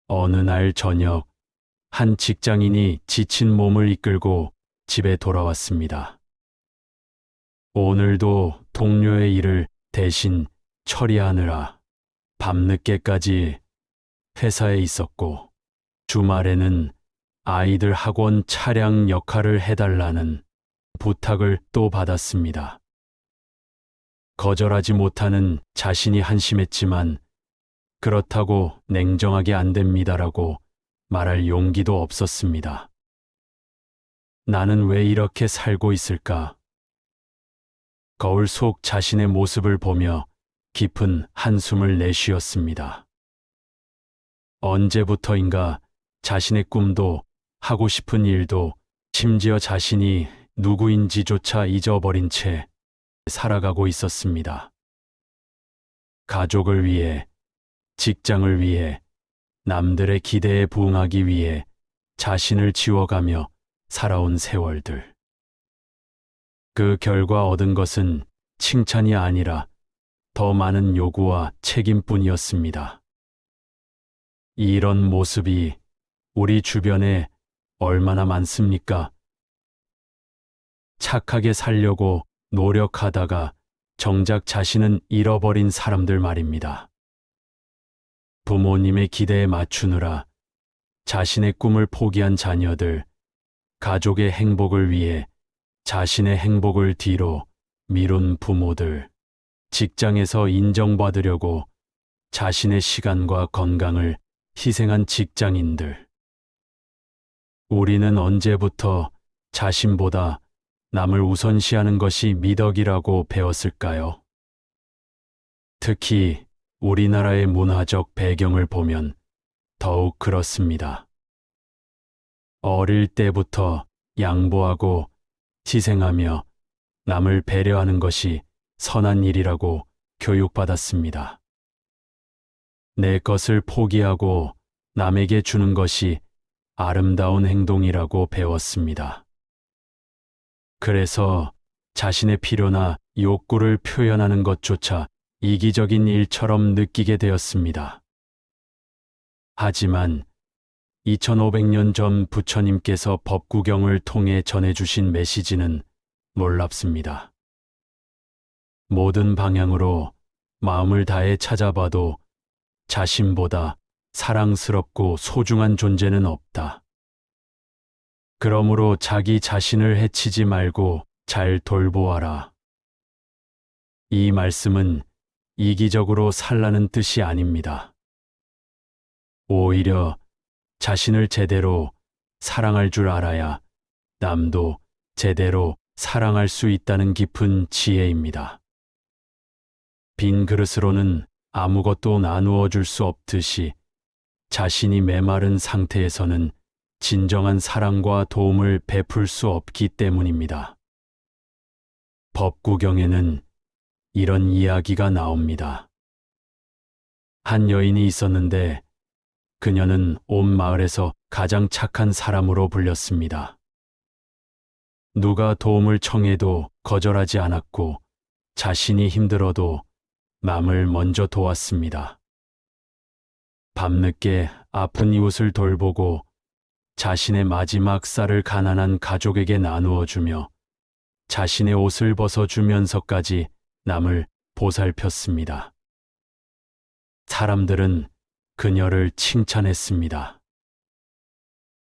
어느 날 저녁, 한 직장인이 지친 몸을 이끌고 집에 돌아왔습니다. 오늘도 동료의 일을 대신 처리하느라 밤늦게까지 회사에 있었고, 주말에는 아이들 학원 차량 역할을 해달라는 부탁을 또 받았습니다. 거절하지 못하는 자신이 한심했지만, 그렇다고 냉정하게 안 됩니다라고 말할 용기도 없었습니다. 나는 왜 이렇게 살고 있을까? 거울 속 자신의 모습을 보며 깊은 한숨을 내쉬었습니다. 언제부터인가 자신의 꿈도 하고 싶은 일도 심지어 자신이 누구인지조차 잊어버린 채 살아가고 있었습니다. 가족을 위해, 직장을 위해, 남들의 기대에 부응하기 위해 자신을 지워가며 살아온 세월들. 그 결과 얻은 것은 칭찬이 아니라 더 많은 요구와 책임뿐이었습니다. 이런 모습이 우리 주변에 얼마나 많습니까? 착하게 살려고 노력하다가 정작 자신은 잃어버린 사람들 말입니다. 부모님의 기대에 맞추느라 자신의 꿈을 포기한 자녀들, 가족의 행복을 위해 자신의 행복을 뒤로 미룬 부모들, 직장에서 인정받으려고 자신의 시간과 건강을 희생한 직장인들. 우리는 언제부터 자신보다 남을 우선시하는 것이 미덕이라고 배웠을까요? 특히 우리나라의 문화적 배경을 보면 더욱 그렇습니다. 어릴 때부터 양보하고 희생하며 남을 배려하는 것이 선한 일이라고 교육받았습니다. 내 것을 포기하고 남에게 주는 것이 아름다운 행동이라고 배웠습니다. 그래서 자신의 필요나 욕구를 표현하는 것조차 이기적인 일처럼 느끼게 되었습니다. 하지만 2500년 전 부처님께서 법구경을 통해 전해주신 메시지는 놀랍습니다. 모든 방향으로 마음을 다해 찾아봐도 자신보다 사랑스럽고 소중한 존재는 없다. 그러므로 자기 자신을 해치지 말고 잘 돌보아라. 이 말씀은 이기적으로 살라는 뜻이 아닙니다. 오히려 자신을 제대로 사랑할 줄 알아야 남도 제대로 사랑할 수 있다는 깊은 지혜입니다. 빈 그릇으로는 아무것도 나누어 줄 수 없듯이 자신이 메마른 상태에서는 진정한 사랑과 도움을 베풀 수 없기 때문입니다. 법구경에는 이런 이야기가 나옵니다. 한 여인이 있었는데 그녀는 온 마을에서 가장 착한 사람으로 불렸습니다. 누가 도움을 청해도 거절하지 않았고 자신이 힘들어도 남을 먼저 도왔습니다. 밤늦게 아픈 이웃을 돌보고 자신의 마지막 쌀을 가난한 가족에게 나누어 주며 자신의 옷을 벗어주면서까지 남을 보살폈습니다. 사람들은 그녀를 칭찬했습니다.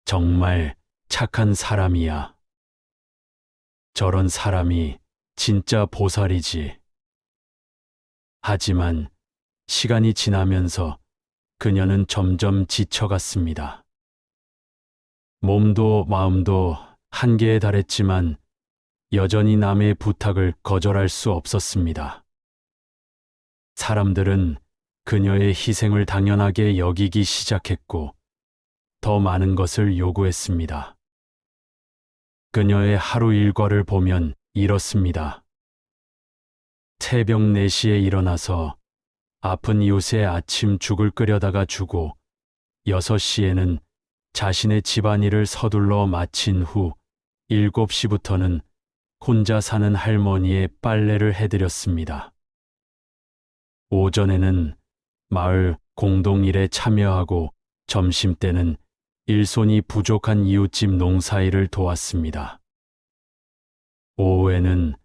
정말 착한 사람이야. 저런 사람이 진짜 보살이지. 하지만 시간이 지나면서 그녀는 점점 지쳐갔습니다. 몸도 마음도 한계에 달했지만 여전히 남의 부탁을 거절할 수 없었습니다. 사람들은 그녀의 희생을 당연하게 여기기 시작했고 더 많은 것을 요구했습니다. 그녀의 하루 일과를 보면 이렇습니다. 새벽 4시에 일어나서 아픈 이웃의 아침 죽을 끓여다가 주고 6시에는 자신의 집안일을 서둘러 마친 후 7시부터는 혼자 사는 할머니의 빨래를 해드렸습니다. 오전에는 마을 공동일에 참여하고 점심때는 일손이 부족한 이웃집 농사일을 도왔습니다. 오후에는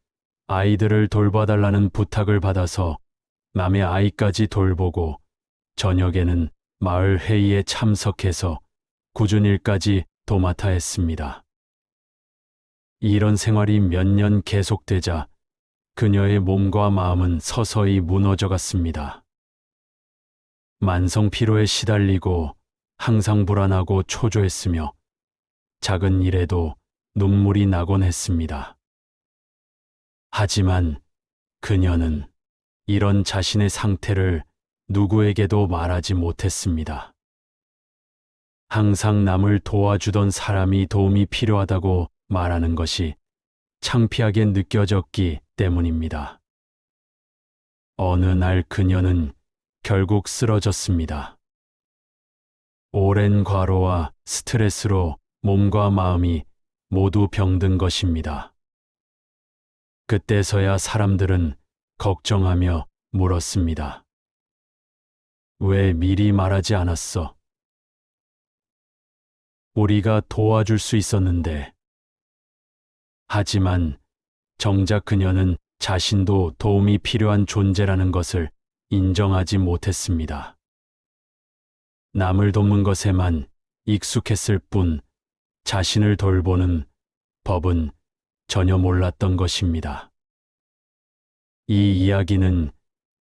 아이들을 돌봐달라는 부탁을 받아서 남의 아이까지 돌보고 저녁에는 마을 회의에 참석해서 굳은 일까지 도맡아 했습니다. 이런 생활이 몇 년 계속되자 그녀의 몸과 마음은 서서히 무너져 갔습니다. 만성 피로에 시달리고 항상 불안하고 초조했으며 작은 일에도 눈물이 나곤 했습니다. 하지만 그녀는 이런 자신의 상태를 누구에게도 말하지 못했습니다. 항상 남을 도와주던 사람이 도움이 필요하다고 말하는 것이 창피하게 느껴졌기 때문입니다. 어느 날 그녀는 결국 쓰러졌습니다. 오랜 과로와 스트레스로 몸과 마음이 모두 병든 것입니다. 그때서야 사람들은 걱정하며 물었습니다. 왜 미리 말하지 않았어? 우리가 도와줄 수 있었는데. 하지만 정작 그녀는 자신도 도움이 필요한 존재라는 것을 인정하지 못했습니다. 남을 돕는 것에만 익숙했을 뿐 자신을 돌보는 법은 전혀 몰랐던 것입니다. 이 이야기는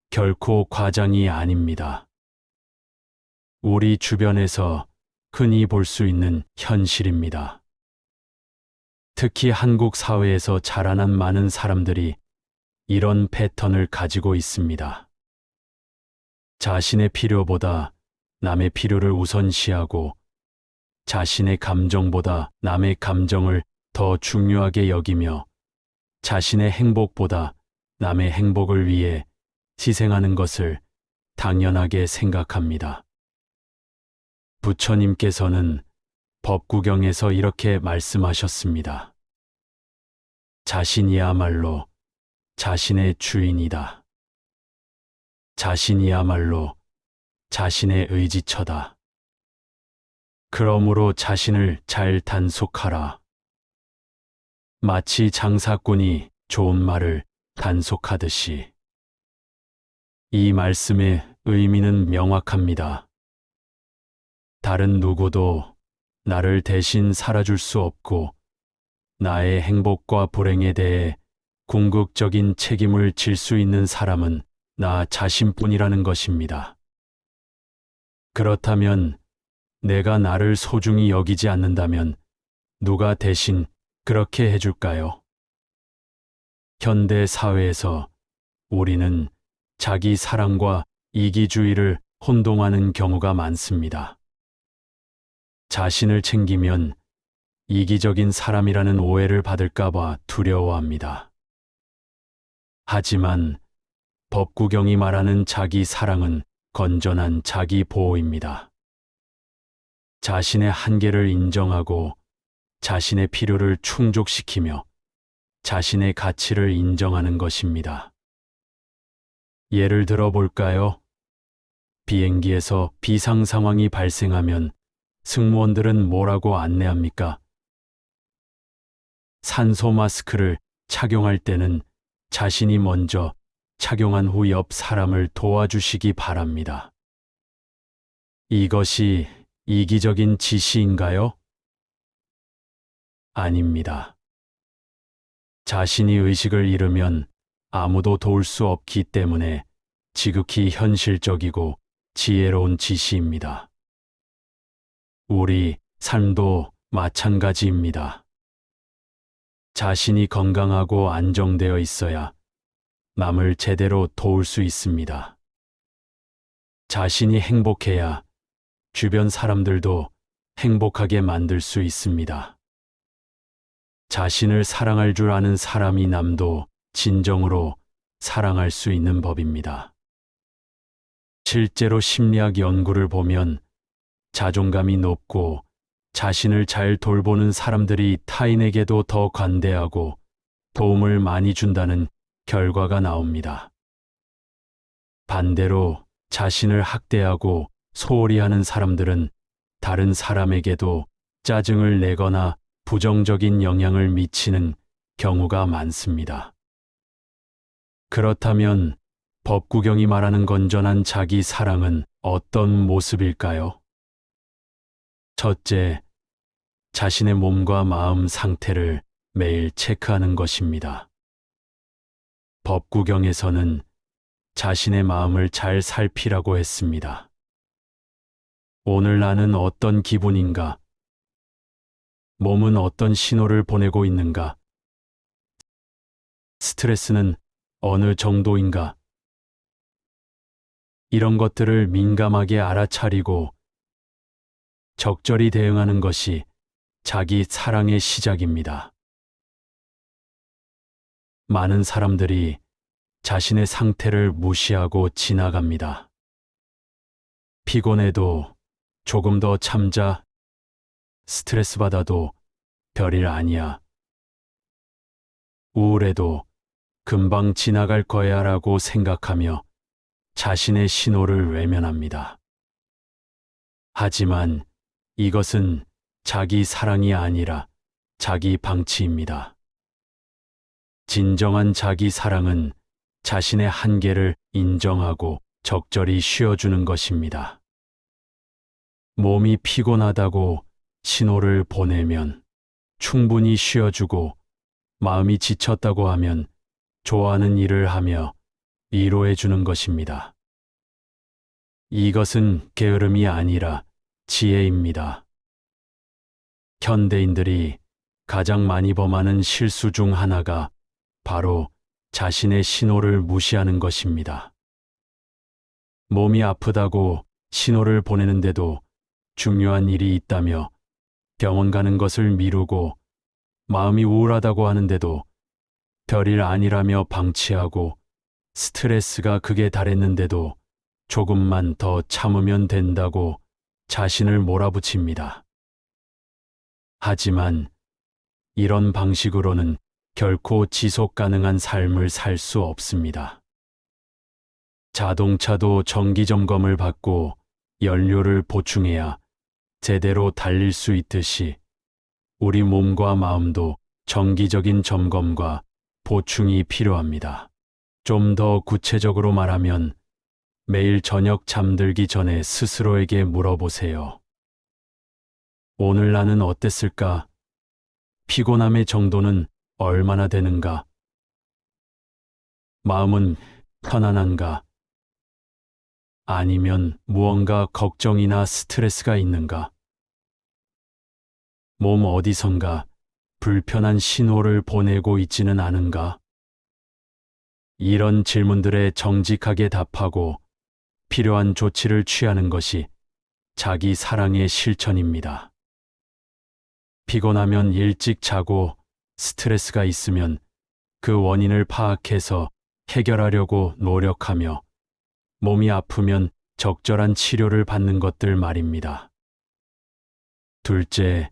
결코 과장이 아닙니다. 우리 주변에서 흔히 볼 수 있는 현실입니다. 특히 한국 사회에서 자라난 많은 사람들이 이런 패턴을 가지고 있습니다. 자신의 필요보다 남의 필요를 우선시하고 자신의 감정보다 남의 감정을 더 중요하게 여기며 자신의 행복보다 남의 행복을 위해 희생하는 것을 당연하게 생각합니다. 부처님께서는 법구경에서 이렇게 말씀하셨습니다. 자신이야말로 자신의 주인이다. 자신이야말로 자신의 의지처다. 그러므로 자신을 잘 단속하라. 마치 장사꾼이 좋은 말을 단속하듯이. 이 말씀의 의미는 명확합니다. 다른 누구도 나를 대신 살아줄 수 없고 나의 행복과 불행에 대해 궁극적인 책임을 질 수 있는 사람은 나 자신뿐이라는 것입니다. 그렇다면 내가 나를 소중히 여기지 않는다면 누가 대신 그렇게 해줄까요? 현대 사회에서 우리는 자기 사랑과 이기주의를 혼동하는 경우가 많습니다. 자신을 챙기면 이기적인 사람이라는 오해를 받을까봐 두려워합니다. 하지만 법구경이 말하는 자기 사랑은 건전한 자기 보호입니다. 자신의 한계를 인정하고 자신의 필요를 충족시키며 자신의 가치를 인정하는 것입니다. 예를 들어 볼까요? 비행기에서 비상 상황이 발생하면 승무원들은 뭐라고 안내합니까? 산소 마스크를 착용할 때는 자신이 먼저 착용한 후 옆 사람을 도와주시기 바랍니다. 이것이 이기적인 지시인가요? 아닙니다. 자신이 의식을 잃으면 아무도 도울 수 없기 때문에 지극히 현실적이고 지혜로운 지시입니다. 우리 삶도 마찬가지입니다. 자신이 건강하고 안정되어 있어야 남을 제대로 도울 수 있습니다. 자신이 행복해야 주변 사람들도 행복하게 만들 수 있습니다. 자신을 사랑할 줄 아는 사람이 남도 진정으로 사랑할 수 있는 법입니다. 실제로 심리학 연구를 보면 자존감이 높고 자신을 잘 돌보는 사람들이 타인에게도 더 관대하고 도움을 많이 준다는 결과가 나옵니다. 반대로 자신을 학대하고 소홀히 하는 사람들은 다른 사람에게도 짜증을 내거나 부정적인 영향을 미치는 경우가 많습니다. 그렇다면 법구경이 말하는 건전한 자기 사랑은 어떤 모습일까요? 첫째, 자신의 몸과 마음 상태를 매일 체크하는 것입니다. 법구경에서는 자신의 마음을 잘 살피라고 했습니다. 오늘 나는 어떤 기분인가? 몸은 어떤 신호를 보내고 있는가? 스트레스는 어느 정도인가? 이런 것들을 민감하게 알아차리고 적절히 대응하는 것이 자기 사랑의 시작입니다. 많은 사람들이 자신의 상태를 무시하고 지나갑니다. 피곤해도 조금 더 참자. 스트레스 받아도 별일 아니야. 우울해도 금방 지나갈 거야 라고 생각하며 자신의 신호를 외면합니다. 하지만 이것은 자기 사랑이 아니라 자기 방치입니다. 진정한 자기 사랑은 자신의 한계를 인정하고 적절히 쉬어주는 것입니다. 몸이 피곤하다고 신호를 보내면 충분히 쉬어주고, 마음이 지쳤다고 하면 좋아하는 일을 하며 위로해 주는 것입니다. 이것은 게으름이 아니라 지혜입니다. 현대인들이 가장 많이 범하는 실수 중 하나가 바로 자신의 신호를 무시하는 것입니다. 몸이 아프다고 신호를 보내는데도 중요한 일이 있다며 병원 가는 것을 미루고, 마음이 우울하다고 하는데도 별일 아니라며 방치하고, 스트레스가 극에 달했는데도 조금만 더 참으면 된다고 자신을 몰아붙입니다. 하지만 이런 방식으로는 결코 지속 가능한 삶을 살 수 없습니다. 자동차도 정기 점검을 받고 연료를 보충해야 제대로 달릴 수 있듯이, 우리 몸과 마음도 정기적인 점검과 보충이 필요합니다. 좀 더 구체적으로 말하면 매일 저녁 잠들기 전에 스스로에게 물어보세요. 오늘 나는 어땠을까? 피곤함의 정도는 얼마나 되는가? 마음은 편안한가? 아니면 무언가 걱정이나 스트레스가 있는가? 몸 어디선가 불편한 신호를 보내고 있지는 않은가? 이런 질문들에 정직하게 답하고 필요한 조치를 취하는 것이 자기 사랑의 실천입니다. 피곤하면 일찍 자고, 스트레스가 있으면 그 원인을 파악해서 해결하려고 노력하며, 몸이 아프면 적절한 치료를 받는 것들 말입니다. 둘째,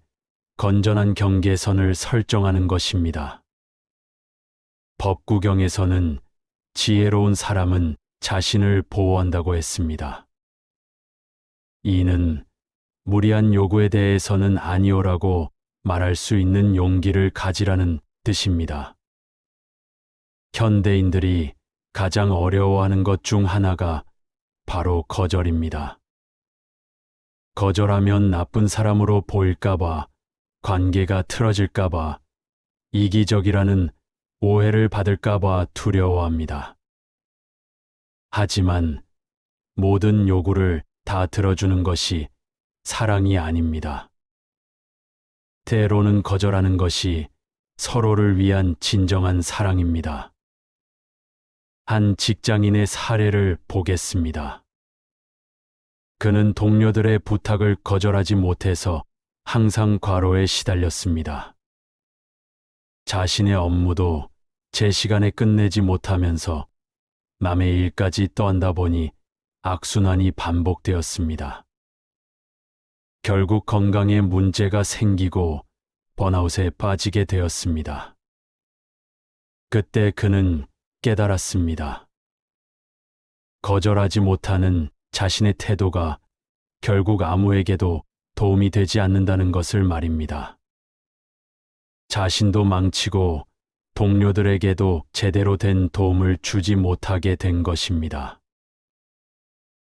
건전한 경계선을 설정하는 것입니다. 법구경에서는 지혜로운 사람은 자신을 보호한다고 했습니다. 이는 무리한 요구에 대해서는 아니오라고 말할 수 있는 용기를 가지라는 뜻입니다. 현대인들이 가장 어려워하는 것 중 하나가 바로 거절입니다. 거절하면 나쁜 사람으로 보일까봐, 관계가 틀어질까봐, 이기적이라는 오해를 받을까봐 두려워합니다. 하지만 모든 요구를 다 들어주는 것이 사랑이 아닙니다. 때로는 거절하는 것이 서로를 위한 진정한 사랑입니다. 한 직장인의 사례를 보겠습니다. 그는 동료들의 부탁을 거절하지 못해서 항상 과로에 시달렸습니다. 자신의 업무도 제 시간에 끝내지 못하면서 남의 일까지 떠안다 보니 악순환이 반복되었습니다. 결국 건강에 문제가 생기고 번아웃에 빠지게 되었습니다. 그때 그는 깨달았습니다. 거절하지 못하는 자신의 태도가 결국 아무에게도 도움이 되지 않는다는 것을 말입니다. 자신도 망치고 동료들에게도 제대로 된 도움을 주지 못하게 된 것입니다.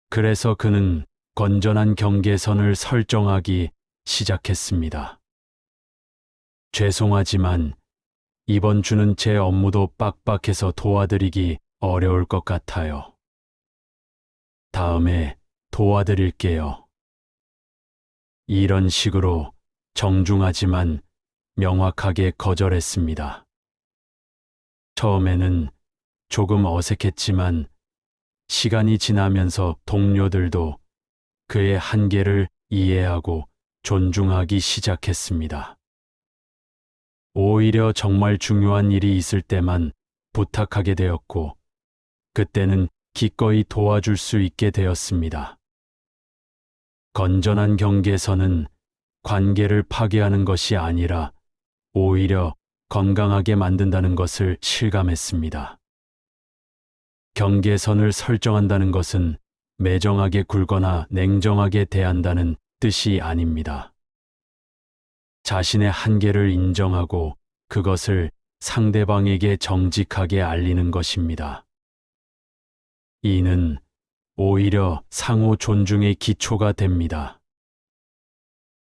그래서 그는 건전한 경계선을 설정하기 시작했습니다. 죄송하지만 이번 주는 제 업무도 빡빡해서 도와드리기 어려울 것 같아요. 다음에 도와드릴게요. 이런 식으로 정중하지만 명확하게 거절했습니다. 처음에는 조금 어색했지만 시간이 지나면서 동료들도 그의 한계를 이해하고 존중하기 시작했습니다. 오히려 정말 중요한 일이 있을 때만 부탁하게 되었고, 그때는 기꺼이 도와줄 수 있게 되었습니다. 건전한 경계선은 관계를 파괴하는 것이 아니라 오히려 건강하게 만든다는 것을 실감했습니다. 경계선을 설정한다는 것은 매정하게 굴거나 냉정하게 대한다는 뜻이 아닙니다. 자신의 한계를 인정하고 그것을 상대방에게 정직하게 알리는 것입니다. 이는 오히려 상호 존중의 기초가 됩니다.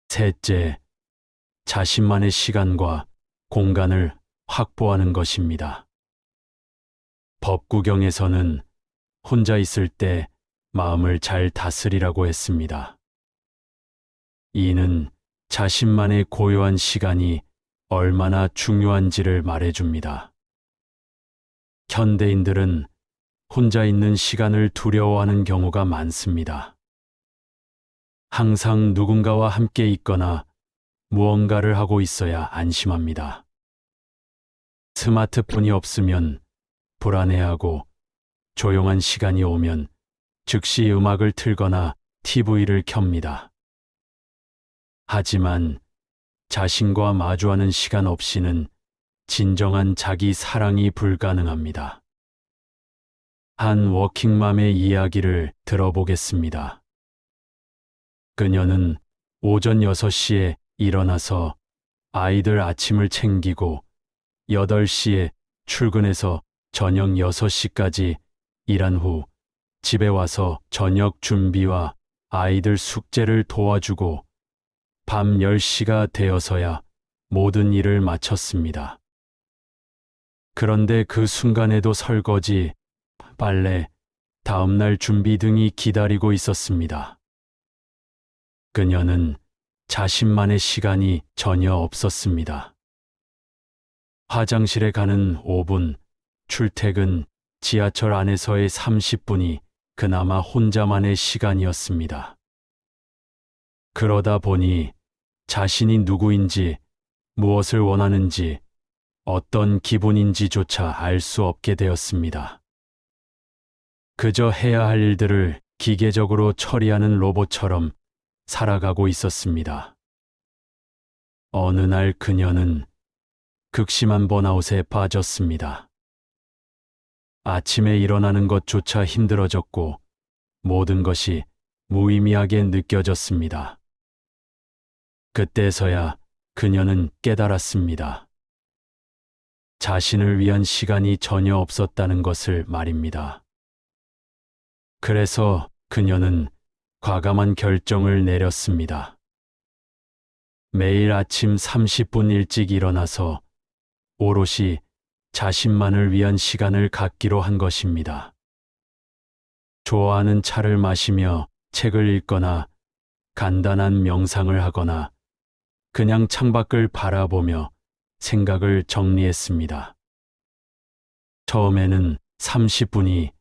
셋째, 자신만의 시간과 공간을 확보하는 것입니다. 법구경에서는 혼자 있을 때 마음을 잘 다스리라고 했습니다. 이는 자신만의 고요한 시간이 얼마나 중요한지를 말해줍니다. 현대인들은 혼자 있는 시간을 두려워하는 경우가 많습니다. 항상 누군가와 함께 있거나 무언가를 하고 있어야 안심합니다. 스마트폰이 없으면 불안해하고 조용한 시간이 오면 즉시 음악을 틀거나 TV를 켭니다. 하지만 자신과 마주하는 시간 없이는 진정한 자기 사랑이 불가능합니다. 한 워킹맘의 이야기를 들어보겠습니다. 그녀는 오전 6시에 일어나서 아이들 아침을 챙기고 8시에 출근해서 저녁 6시까지 일한 후 집에 와서 저녁 준비와 아이들 숙제를 도와주고 밤 10시가 되어서야 모든 일을 마쳤습니다. 그런데 그 순간에도 설거지, 빨래, 다음날 준비 등이 기다리고 있었습니다. 그녀는 자신만의 시간이 전혀 없었습니다. 화장실에 가는 5분, 출퇴근, 지하철 안에서의 30분이 그나마 혼자만의 시간이었습니다. 그러다 보니 자신이 누구인지, 무엇을 원하는지, 어떤 기분인지조차 알 수 없게 되었습니다. 그저 해야 할 일들을 기계적으로 처리하는 로봇처럼 살아가고 있었습니다. 어느 날 그녀는 극심한 번아웃에 빠졌습니다. 아침에 일어나는 것조차 힘들어졌고 모든 것이 무의미하게 느껴졌습니다. 그때서야 그녀는 깨달았습니다. 자신을 위한 시간이 전혀 없었다는 것을 말입니다. 그래서 그녀는 과감한 결정을 내렸습니다. 매일 아침 30분 일찍 일어나서 오롯이 자신만을 위한 시간을 갖기로 한 것입니다. 좋아하는 차를 마시며 책을 읽거나 간단한 명상을 하거나 그냥 창밖을 바라보며 생각을 정리했습니다. 처음에는 30분이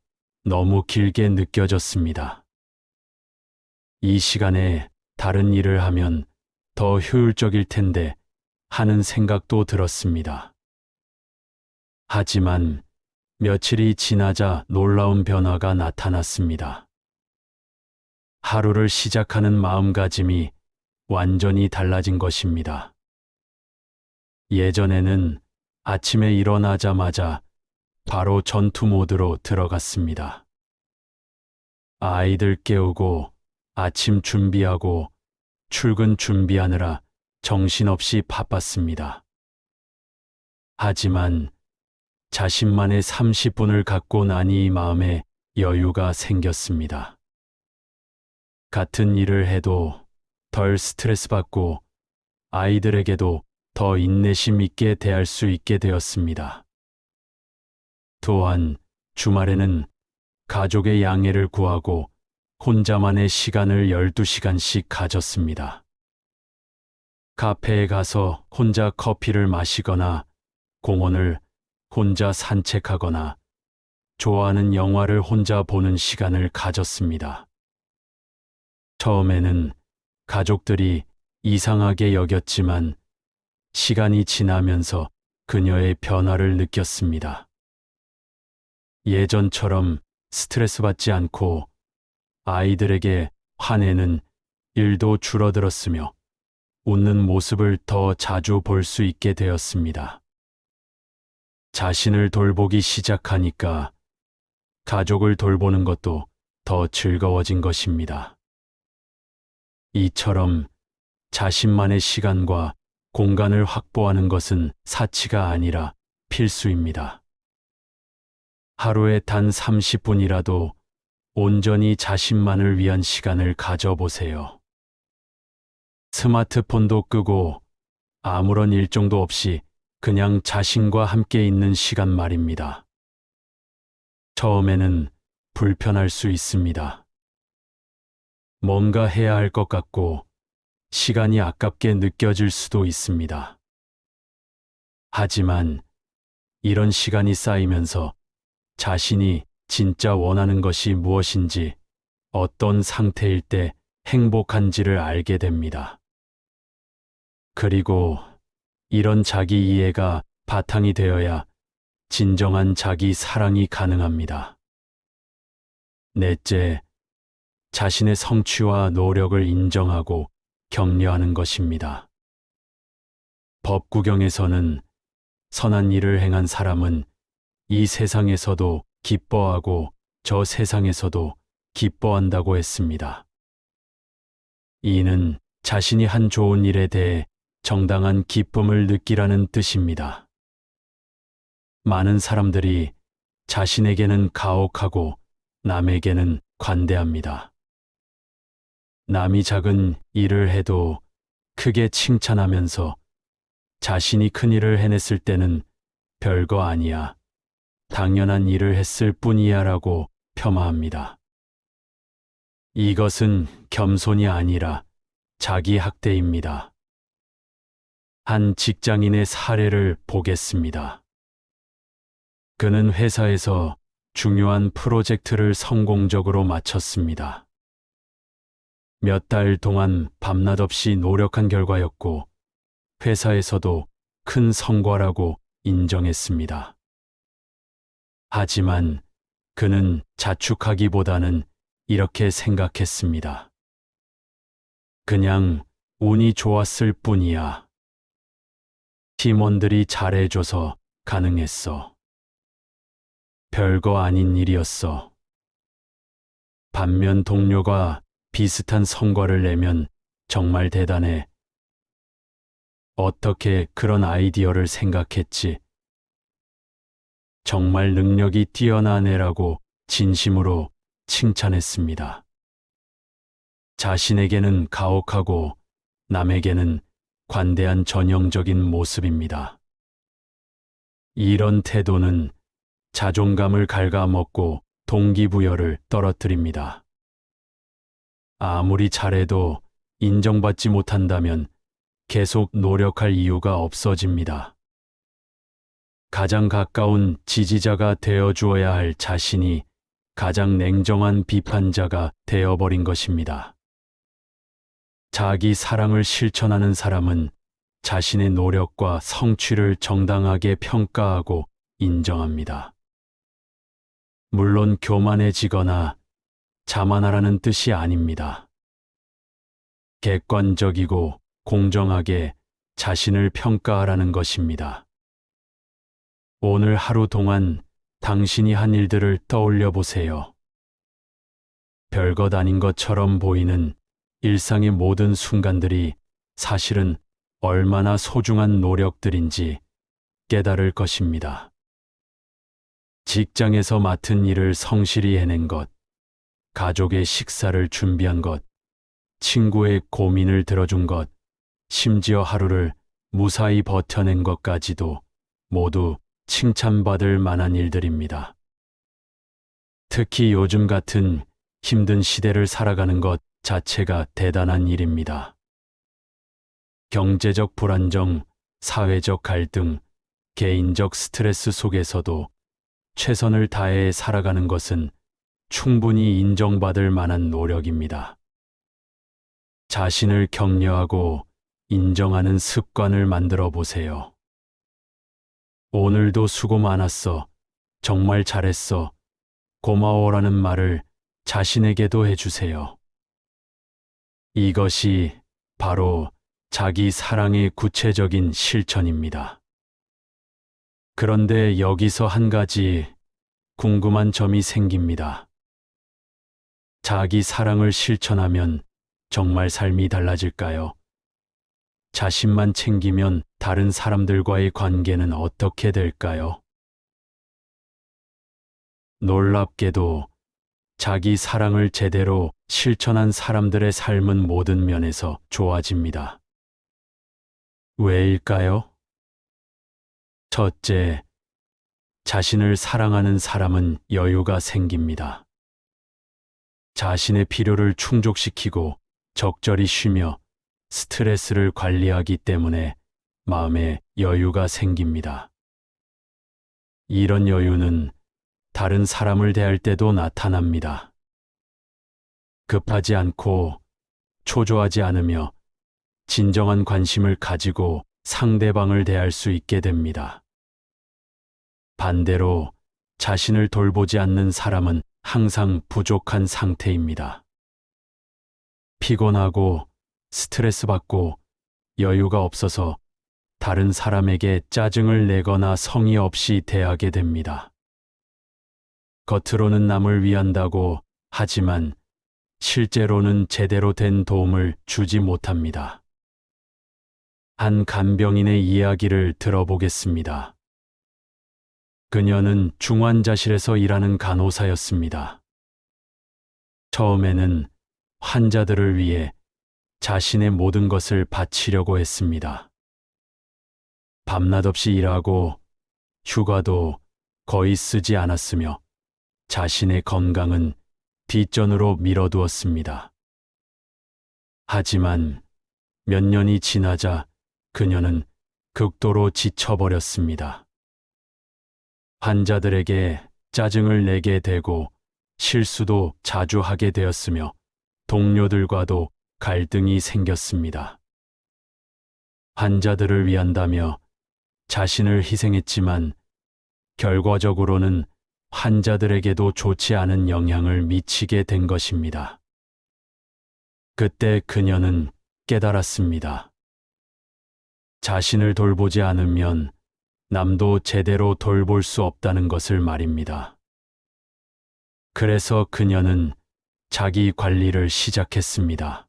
너무 길게 느껴졌습니다. 이 시간에 다른 일을 하면 더 효율적일 텐데 하는 생각도 들었습니다. 하지만 며칠이 지나자 놀라운 변화가 나타났습니다. 하루를 시작하는 마음가짐이 완전히 달라진 것입니다. 예전에는 아침에 일어나자마자 바로 전투 모드로 들어갔습니다. 아이들 깨우고 아침 준비하고 출근 준비하느라 정신없이 바빴습니다. 하지만 자신만의 30분을 갖고 나니 마음에 여유가 생겼습니다. 같은 일을 해도 덜 스트레스 받고 아이들에게도 더 인내심 있게 대할 수 있게 되었습니다. 또한 주말에는 가족의 양해를 구하고 혼자만의 시간을 12시간씩 가졌습니다. 카페에 가서 혼자 커피를 마시거나 공원을 혼자 산책하거나 좋아하는 영화를 혼자 보는 시간을 가졌습니다. 처음에는 가족들이 이상하게 여겼지만 시간이 지나면서 그녀의 변화를 느꼈습니다. 예전처럼 스트레스 받지 않고 아이들에게 화내는 일도 줄어들었으며 웃는 모습을 더 자주 볼 수 있게 되었습니다. 자신을 돌보기 시작하니까 가족을 돌보는 것도 더 즐거워진 것입니다. 이처럼 자신만의 시간과 공간을 확보하는 것은 사치가 아니라 필수입니다. 하루에 단 30분이라도 온전히 자신만을 위한 시간을 가져보세요. 스마트폰도 끄고 아무런 일정도 없이 그냥 자신과 함께 있는 시간 말입니다. 처음에는 불편할 수 있습니다. 뭔가 해야 할 것 같고 시간이 아깝게 느껴질 수도 있습니다. 하지만 이런 시간이 쌓이면서 자신이 진짜 원하는 것이 무엇인지, 어떤 상태일 때 행복한지를 알게 됩니다. 그리고 이런 자기 이해가 바탕이 되어야 진정한 자기 사랑이 가능합니다. 넷째, 자신의 성취와 노력을 인정하고 격려하는 것입니다. 법구경에서는 선한 일을 행한 사람은 이 세상에서도 기뻐하고 저 세상에서도 기뻐한다고 했습니다. 이는 자신이 한 좋은 일에 대해 정당한 기쁨을 느끼라는 뜻입니다. 많은 사람들이 자신에게는 가혹하고 남에게는 관대합니다. 남이 작은 일을 해도 크게 칭찬하면서 자신이 큰 일을 해냈을 때는 별거 아니야, 당연한 일을 했을 뿐이야 라고 폄하합니다. 이것은 겸손이 아니라 자기 학대입니다. 한 직장인의 사례를 보겠습니다. 그는 회사에서 중요한 프로젝트를 성공적으로 마쳤습니다. 몇 달 동안 밤낮 없이 노력한 결과였고 회사에서도 큰 성과라고 인정했습니다. 하지만 그는 자축하기보다는 이렇게 생각했습니다. 그냥 운이 좋았을 뿐이야. 팀원들이 잘해줘서 가능했어. 별거 아닌 일이었어. 반면 동료가 비슷한 성과를 내면 정말 대단해. 어떻게 그런 아이디어를 생각했지? 정말 능력이 뛰어나네라고 진심으로 칭찬했습니다. 자신에게는 가혹하고 남에게는 관대한 전형적인 모습입니다. 이런 태도는 자존감을 갉아먹고 동기부여를 떨어뜨립니다. 아무리 잘해도 인정받지 못한다면 계속 노력할 이유가 없어집니다. 가장 가까운 지지자가 되어 주어야 할 자신이 가장 냉정한 비판자가 되어버린 것입니다. 자기 사랑을 실천하는 사람은 자신의 노력과 성취를 정당하게 평가하고 인정합니다. 물론 교만해지거나 자만하라는 뜻이 아닙니다. 객관적이고 공정하게 자신을 평가하라는 것입니다. 오늘 하루 동안 당신이 한 일들을 떠올려 보세요. 별것 아닌 것처럼 보이는 일상의 모든 순간들이 사실은 얼마나 소중한 노력들인지 깨달을 것입니다. 직장에서 맡은 일을 성실히 해낸 것, 가족의 식사를 준비한 것, 친구의 고민을 들어준 것, 심지어 하루를 무사히 버텨낸 것까지도 모두 칭찬받을 만한 일들입니다. 특히 요즘 같은 힘든 시대를 살아가는 것 자체가 대단한 일입니다. 경제적 불안정, 사회적 갈등, 개인적 스트레스 속에서도 최선을 다해 살아가는 것은 충분히 인정받을 만한 노력입니다. 자신을 격려하고 인정하는 습관을 만들어 보세요. 오늘도 수고 많았어. 정말 잘했어. 고마워라는 말을 자신에게도 해주세요. 이것이 바로 자기 사랑의 구체적인 실천입니다. 그런데 여기서 한 가지 궁금한 점이 생깁니다. 자기 사랑을 실천하면 정말 삶이 달라질까요? 자신만 챙기면 다른 사람들과의 관계는 어떻게 될까요? 놀랍게도 자기 사랑을 제대로 실천한 사람들의 삶은 모든 면에서 좋아집니다. 왜일까요? 첫째, 자신을 사랑하는 사람은 여유가 생깁니다. 자신의 필요를 충족시키고 적절히 쉬며 스트레스를 관리하기 때문에 마음에 여유가 생깁니다. 이런 여유는 다른 사람을 대할 때도 나타납니다. 급하지 않고 초조하지 않으며 진정한 관심을 가지고 상대방을 대할 수 있게 됩니다. 반대로 자신을 돌보지 않는 사람은 항상 부족한 상태입니다. 피곤하고 스트레스 받고 여유가 없어서 다른 사람에게 짜증을 내거나 성의 없이 대하게 됩니다. 겉으로는 남을 위한다고 하지만 실제로는 제대로 된 도움을 주지 못합니다. 한 간병인의 이야기를 들어보겠습니다. 그녀는 중환자실에서 일하는 간호사였습니다. 처음에는 환자들을 위해 자신의 모든 것을 바치려고 했습니다. 밤낮 없이 일하고 휴가도 거의 쓰지 않았으며 자신의 건강은 뒷전으로 미뤄두었습니다. 하지만 몇 년이 지나자 그녀는 극도로 지쳐버렸습니다. 환자들에게 짜증을 내게 되고 실수도 자주 하게 되었으며 동료들과도 갈등이 생겼습니다. 환자들을 위한다며 자신을 희생했지만 결과적으로는 환자들에게도 좋지 않은 영향을 미치게 된 것입니다. 그때 그녀는 깨달았습니다. 자신을 돌보지 않으면 남도 제대로 돌볼 수 없다는 것을 말입니다. 그래서 그녀는 자기 관리를 시작했습니다.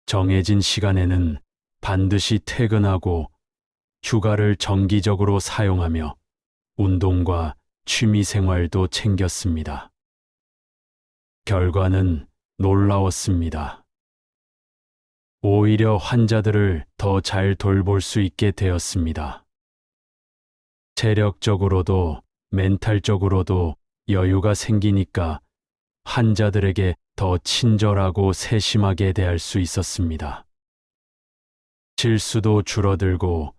정해진 시간에는 반드시 퇴근하고 휴가를 정기적으로 사용하며 운동과 취미 생활도 챙겼습니다. 결과는 놀라웠습니다. 오히려 환자들을 더 잘 돌볼 수 있게 되었습니다. 체력적으로도 멘탈적으로도 여유가 생기니까 환자들에게 더 친절하고 세심하게 대할 수 있었습니다. 실수도 줄어들고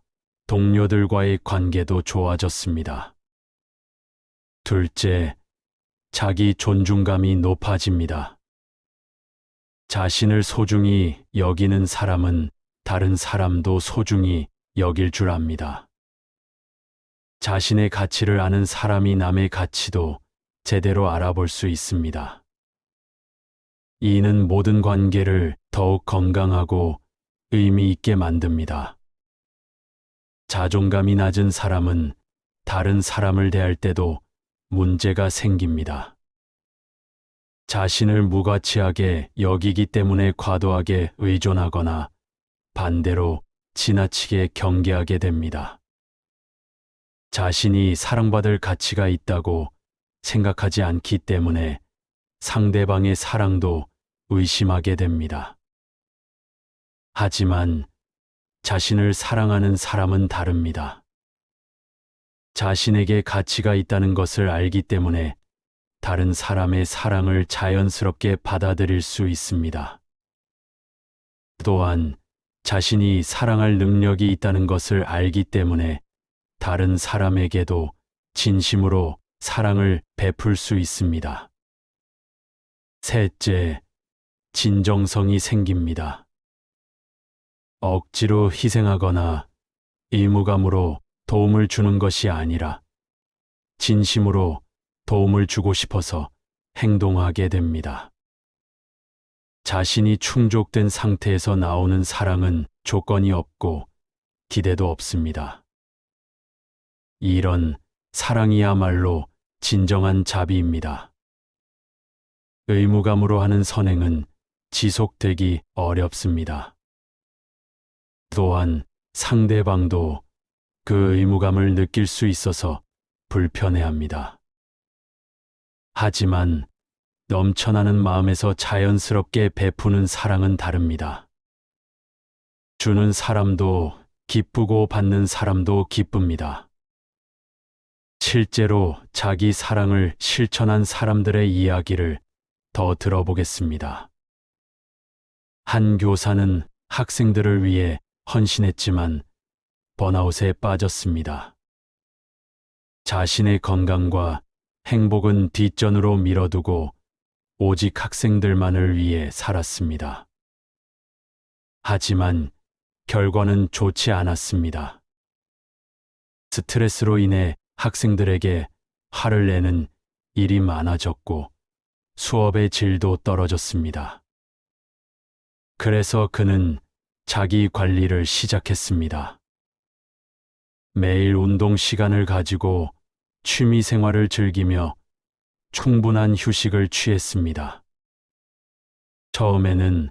동료들과의 관계도 좋아졌습니다. 둘째, 자기 존중감이 높아집니다. 자신을 소중히 여기는 사람은 다른 사람도 소중히 여길 줄 압니다. 자신의 가치를 아는 사람이 남의 가치도 제대로 알아볼 수 있습니다. 이는 모든 관계를 더욱 건강하고 의미 있게 만듭니다. 자존감이 낮은 사람은 다른 사람을 대할 때도 문제가 생깁니다. 자신을 무가치하게 여기기 때문에 과도하게 의존하거나 반대로 지나치게 경계하게 됩니다. 자신이 사랑받을 가치가 있다고 생각하지 않기 때문에 상대방의 사랑도 의심하게 됩니다. 하지만 자신을 사랑하는 사람은 다릅니다. 자신에게 가치가 있다는 것을 알기 때문에 다른 사람의 사랑을 자연스럽게 받아들일 수 있습니다. 또한 자신이 사랑할 능력이 있다는 것을 알기 때문에 다른 사람에게도 진심으로 사랑을 베풀 수 있습니다. 셋째, 진정성이 생깁니다. 억지로 희생하거나 의무감으로 도움을 주는 것이 아니라 진심으로 도움을 주고 싶어서 행동하게 됩니다. 자신이 충족된 상태에서 나오는 사랑은 조건이 없고 기대도 없습니다. 이런 사랑이야말로 진정한 자비입니다. 의무감으로 하는 선행은 지속되기 어렵습니다. 또한 상대방도 그 의무감을 느낄 수 있어서 불편해합니다. 하지만 넘쳐나는 마음에서 자연스럽게 베푸는 사랑은 다릅니다. 주는 사람도 기쁘고 받는 사람도 기쁩니다. 실제로 자기 사랑을 실천한 사람들의 이야기를 더 들어보겠습니다. 한 교사는 학생들을 위해 헌신했지만 번아웃에 빠졌습니다. 자신의 건강과 행복은 뒷전으로 밀어두고 오직 학생들만을 위해 살았습니다. 하지만 결과는 좋지 않았습니다. 스트레스로 인해 학생들에게 화를 내는 일이 많아졌고 수업의 질도 떨어졌습니다. 그래서 그는 자기 관리를 시작했습니다. 매일 운동 시간을 가지고 취미 생활을 즐기며 충분한 휴식을 취했습니다. 처음에는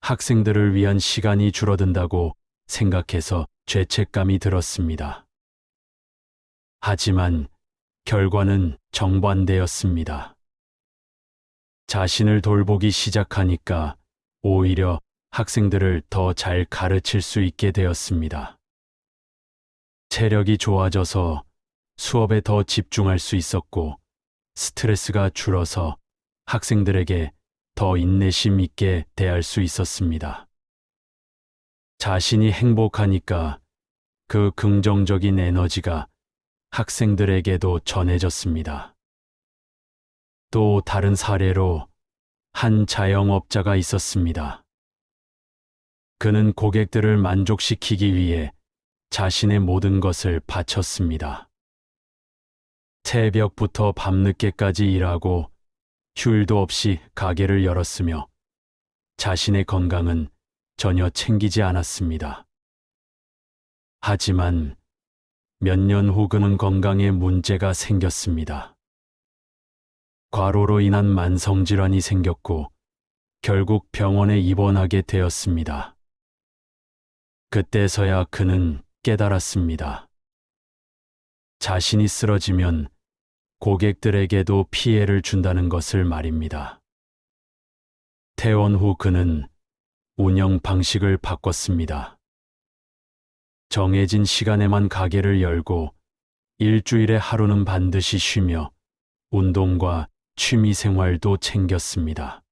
학생들을 위한 시간이 줄어든다고 생각해서 죄책감이 들었습니다. 하지만 결과는 정반대였습니다. 자신을 돌보기 시작하니까 오히려 학생들을 더 잘 가르칠 수 있게 되었습니다. 체력이 좋아져서 수업에 더 집중할 수 있었고 스트레스가 줄어서 학생들에게 더 인내심 있게 대할 수 있었습니다. 자신이 행복하니까 그 긍정적인 에너지가 학생들에게도 전해졌습니다. 또 다른 사례로 한 자영업자가 있었습니다. 그는 고객들을 만족시키기 위해 자신의 모든 것을 바쳤습니다. 새벽부터 밤늦게까지 일하고 휴일도 없이 가게를 열었으며 자신의 건강은 전혀 챙기지 않았습니다. 하지만 몇 년 후 그는 건강에 문제가 생겼습니다. 과로로 인한 만성질환이 생겼고 결국 병원에 입원하게 되었습니다. 그때서야 그는 깨달았습니다. 자신이 쓰러지면 고객들에게도 피해를 준다는 것을 말입니다. 퇴원 후 그는 운영 방식을 바꿨습니다. 정해진 시간에만 가게를 열고 일주일에 하루는 반드시 쉬며 운동과 취미 생활도 챙겼습니다.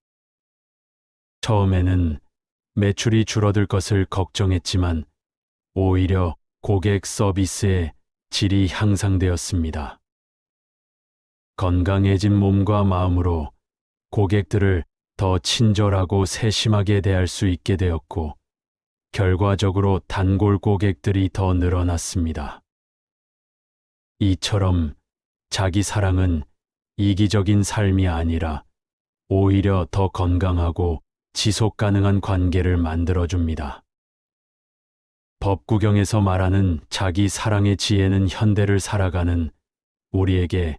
처음에는 매출이 줄어들 것을 걱정했지만 오히려 고객 서비스의 질이 향상되었습니다. 건강해진 몸과 마음으로 고객들을 더 친절하고 세심하게 대할 수 있게 되었고 결과적으로 단골 고객들이 더 늘어났습니다. 이처럼 자기 사랑은 이기적인 삶이 아니라 오히려 더 건강하고 지속 가능한 관계를 만들어줍니다. 법구경에서 말하는 자기 사랑의 지혜는 현대를 살아가는 우리에게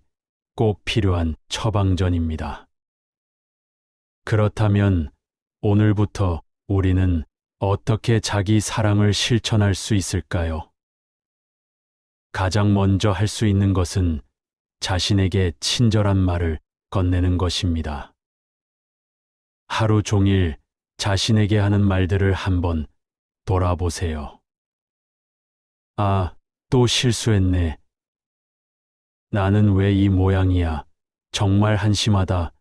꼭 필요한 처방전입니다. 그렇다면 오늘부터 우리는 어떻게 자기 사랑을 실천할 수 있을까요? 가장 먼저 할 수 있는 것은 자신에게 친절한 말을 건네는 것입니다. 하루 종일 자신에게 하는 말들을 한번 돌아보세요. 아, 또 실수했네. 나는 왜 이 모양이야? 정말 한심하다.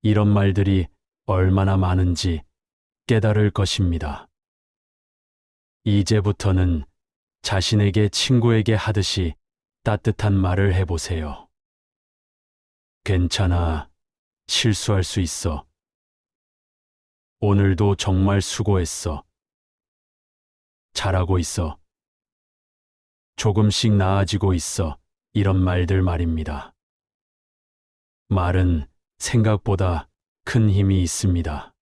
이런 말들이 얼마나 많은지 깨달을 것입니다. 이제부터는 자신에게 친구에게 하듯이 따뜻한 말을 해보세요. 괜찮아. 실수할 수 있어. 오늘도 정말 수고했어. 잘하고 있어. 조금씩 나아지고 있어. 이런 말들 말입니다. 말은 생각보다 큰 힘이 있습니다.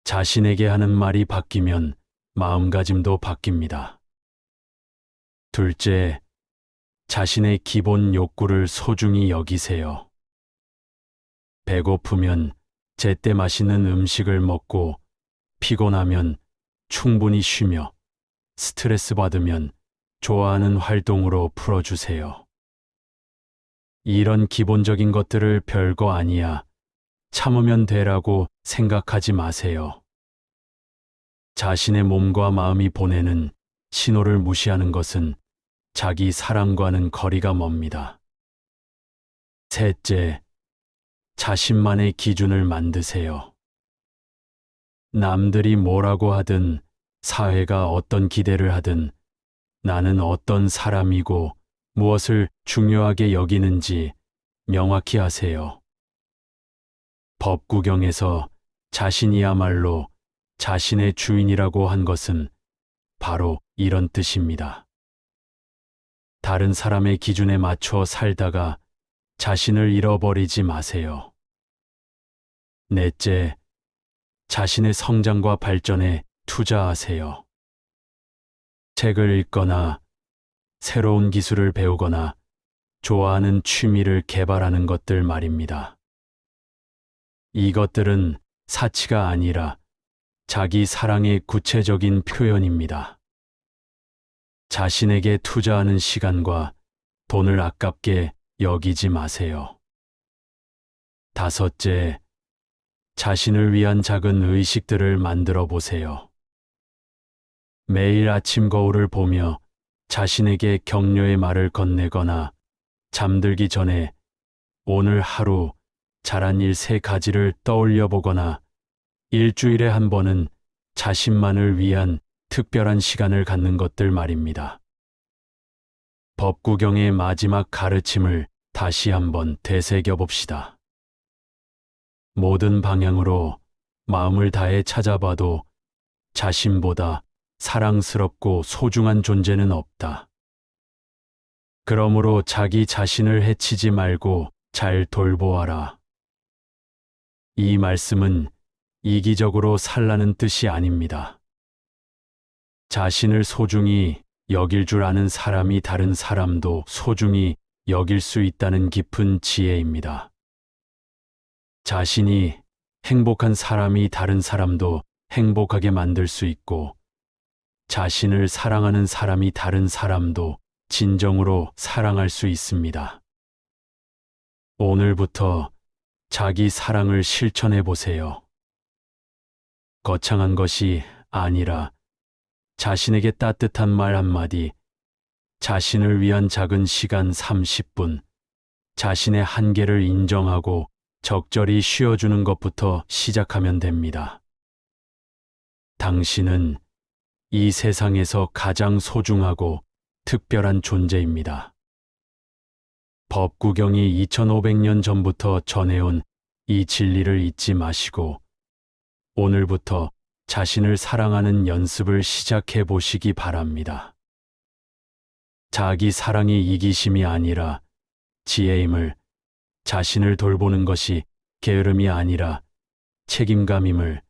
자신에게 하는 말이 바뀌면 마음가짐도 바뀝니다. 둘째, 자신의 기본 욕구를 소중히 여기세요. 배고프면 제때 맛있는 음식을 먹고, 피곤하면 충분히 쉬며, 스트레스 받으면 좋아하는 활동으로 풀어주세요. 이런 기본적인 것들을 별거 아니야, 참으면 되라고 생각하지 마세요. 자신의 몸과 마음이 보내는 신호를 무시하는 것은 자기 사랑과는 거리가 멉니다. 셋째, 자신만의 기준을 만드세요. 남들이 뭐라고 하든, 사회가 어떤 기대를 하든, 나는 어떤 사람이고 무엇을 중요하게 여기는지 명확히 하세요. 법구경에서 자신이야말로 자신의 주인이라고 한 것은 바로 이런 뜻입니다. 다른 사람의 기준에 맞춰 살다가 자신을 잃어버리지 마세요. 넷째, 자신의 성장과 발전에 투자하세요. 책을 읽거나 새로운 기술을 배우거나 좋아하는 취미를 개발하는 것들 말입니다. 이것들은 사치가 아니라 자기 사랑의 구체적인 표현입니다. 자신에게 투자하는 시간과 돈을 아깝게 여기지 마세요. 다섯째, 자신을 위한 작은 의식들을 만들어 보세요. 매일 아침 거울을 보며 자신에게 격려의 말을 건네거나 잠들기 전에 오늘 하루 잘한 일 3가지를 떠올려 보거나 일주일에 한 번은 자신만을 위한 특별한 시간을 갖는 것들 말입니다. 법구경의 마지막 가르침을 다시 한번 되새겨 봅시다. 모든 방향으로 마음을 다해 찾아봐도 자신보다 사랑스럽고 소중한 존재는 없다. 그러므로 자기 자신을 해치지 말고 잘 돌보아라. 이 말씀은 이기적으로 살라는 뜻이 아닙니다. 자신을 소중히 여길 줄 아는 사람이 다른 사람도 소중히 여길 수 있다는 깊은 지혜입니다. 자신이 행복한 사람이 다른 사람도 행복하게 만들 수 있고, 자신을 사랑하는 사람이 다른 사람도 진정으로 사랑할 수 있습니다. 오늘부터 자기 사랑을 실천해 보세요. 거창한 것이 아니라 자신에게 따뜻한 말 한마디, 자신을 위한 작은 시간 30분, 자신의 한계를 인정하고 적절히 쉬어주는 것부터 시작하면 됩니다. 당신은 이 세상에서 가장 소중하고 특별한 존재입니다. 법구경이 2500년 전부터 전해온 이 진리를 잊지 마시고 오늘부터 자신을 사랑하는 연습을 시작해 보시기 바랍니다. 자기 사랑이 이기심이 아니라 지혜임을, 자신을 돌보는 것이 게으름이 아니라 책임감임을,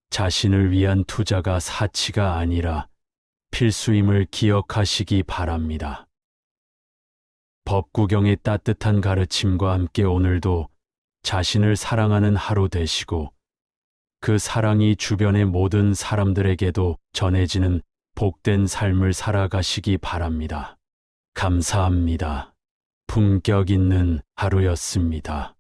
자신을 위한 투자가 사치가 아니라 필수임을 기억하시기 바랍니다. 법구경의 따뜻한 가르침과 함께 오늘도 자신을 사랑하는 하루 되시고 그 사랑이 주변의 모든 사람들에게도 전해지는 복된 삶을 살아가시기 바랍니다. 감사합니다. 품격 있는 하루였습니다.